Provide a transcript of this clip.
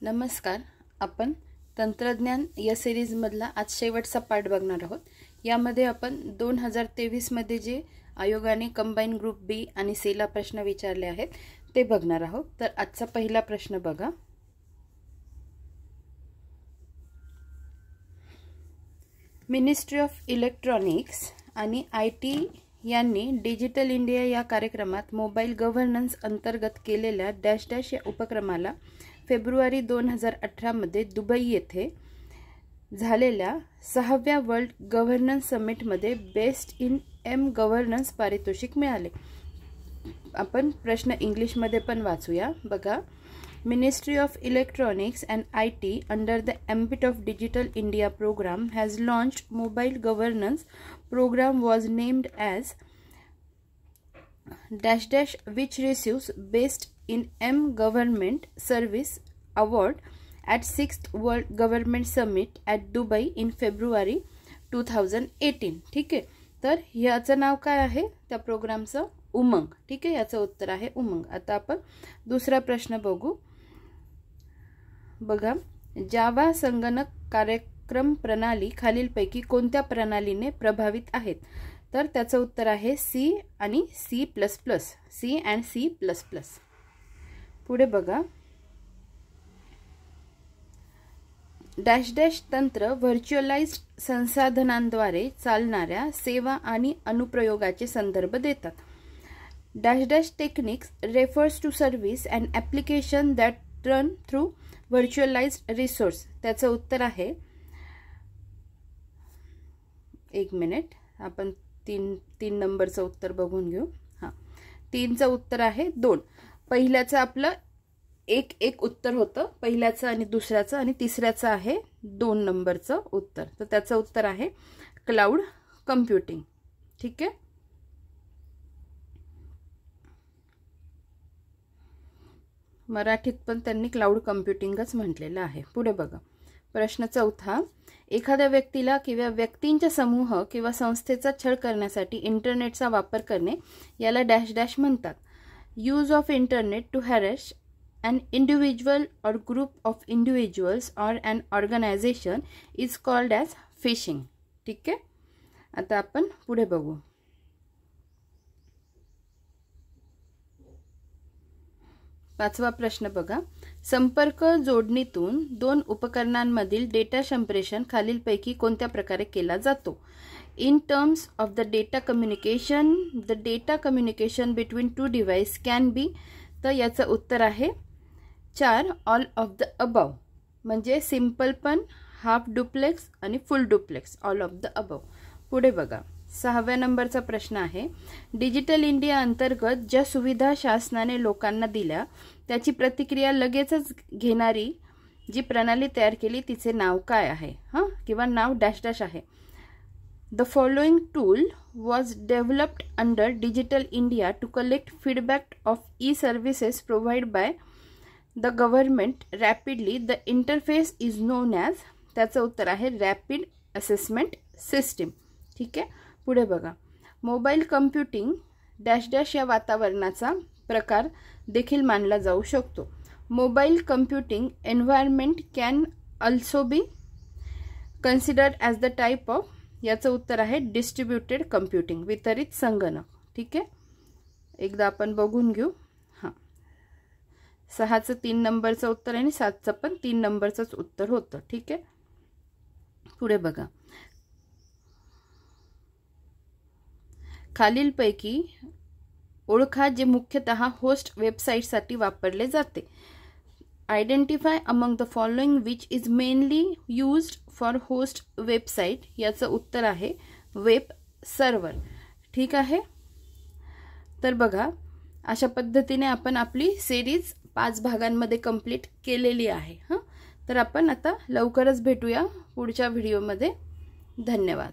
नमस्कार. आपण तंत्रज्ञान या सिरीजमधला आज शेवटचा पार्ट बघणार आहोत. यामध्ये आपण 2023 मध्ये जे आयोगाने कंबाईन ग्रुप बी आणि सी ला प्रश्न विचारले आहेत ते बघणार आहोत. तर आजचा पहिला प्रश्न बघा. मिनिस्ट्री ऑफ इलेक्ट्रॉनिक्स आणि IT यांनी डिजिटल इंडिया या कार्यक्रमात मोबाईल गव्हर्नन्स अंतर्गत केलेल्या डॅश डॅश या उपक्रमाला फेब्रुवारी 2018 मध्ये दुबई येथे झालेल्या 6व्या वर्ल्ड गव्हर्नन्स समिटमध्ये बेस्ट इन एम गव्हर्नन्स पारितोषिक मिळाले. आपण प्रश्न इंग्लिशमध्ये पण वाचूया. बघा. Ministry of Electronics and IT under the ambit of Digital India program has launched mobile governance program was named as dash dash which receives best in M government service award at 6th World Government Summit at Dubai in February 2018. ठीक आहे. तर याचं नाव काय आहे त्या प्रोग्रामचं? उमंग. ठीक आहे. याचं उत्तर आहे उमंग. आता आपण दुसरा प्रश्न बघू. बघा. जावा संगणक कार्यक्रम प्रणाली खालीलपैकी कोणत्या प्रणालीने प्रभावित आहेत? तर त्याचं उत्तर आहे C आणि C++. C and C++. पुढे बघा. डॅश डॅश तंत्र व्हर्च्युअलाइज्ड संसाधनांद्वारे चालणाऱ्या सेवा आणि अनुप्रयोगाचे संदर्भ देतात. Dash dash techniques refers to service and application that run through virtualized resource. त्याचं उत्तर आहे, एक मिनिट, आपण तीन नंबरचं उत्तर बघून घेऊ. हां, 3चं उत्तर आहे 2. पहिल्याचं आपलं एक उत्तर होतं, पहिल्याचं आणि दुसऱ्याचं, आणि तिसऱ्याचं आहे 2 नंबरचं उत्तर. तर त्याचं उत्तर आहे क्लाउड कम्प्युटिंग. ठीक आहे. मराठीत पण त्यांनी क्लाउड कम्प्युटिंगच म्हटलेलं आहे. पुढे बघा. प्रश्न 4. एखाद्या व्यक्तीला किंवा व्यक्तींचा समूह किंवा संस्थेचा छळ करण्यासाठी इंटरनेटचा वापर करणे याला डॅश डॅश म्हणतात. Use of internet to harass an individual or group of individuals or an organization is called as phishing. ठीक आहे. आता आपण पुढे बघू. पाचवा प्रश्न बघा. संपर्क जोडणीतून 2 उपकरणांमधील डेटा संप्रेषण खालीलपैकी कोणत्या प्रकारे केला जातो? In terms of the data communication between two devices can be. तर याचं उत्तर आहे 4 ऑल ऑफ द अबव. म्हणजे सिंपल पण, हाफ डुप्लेक्स आणि फुल duplex, all of the above. पुढे बघा. 6व्या नंबरचा प्रश्न आहे. डिजिटल इंडिया अंतर्गत ज्या सुविधा शासनाने लोकांना दिल्या त्याची प्रतिक्रिया लगेचच घेणारी जी प्रणाली तयार केली तिचे नाव काय आहे? किंवा नाव डॅश डॅश आहे. The following tool was developed under digital India to collect feedback of e services provide by the government rapidly. The interface is known as. त्याचं उत्तर आहे रॅपिड असेसमेंट सिस्टीम. ठीक आहे. पुढे बघा. मोबाईल कम्प्युटिंग डॅश डॅश या वातावरणाचा प्रकार देखील मानला जाऊ शकतो. Mobile computing environment can also be considered as the type of. याचं उत्तर आहे डिस्ट्रीब्युटेड कम्प्युटिंग, वितरित संगणक. ठीक आहे. एकदा आपण बघून घेऊ. हां, 6चं 3 नंबरचं उत्तर आणि 7चं पण 3 नंबरचंच उत्तर होतं. ठीक आहे. पुढे बघा. खालीलपैकी ओळखा जे मुख्यतः होस्ट वेबसाईटसाठी वापरले जाते. Identify among the following which is mainly used for host website. याचं उत्तर आहे वेब सर्व्हर. ठीक आहे. तर बघा, अशा पद्धतीने आपण आपली सिरीज 5 भागांमध्ये कंप्लीट केलेली आहे. तर आपण आता लवकरच भेटूया पुढच्या व्हिडिओमध्ये. धन्यवाद.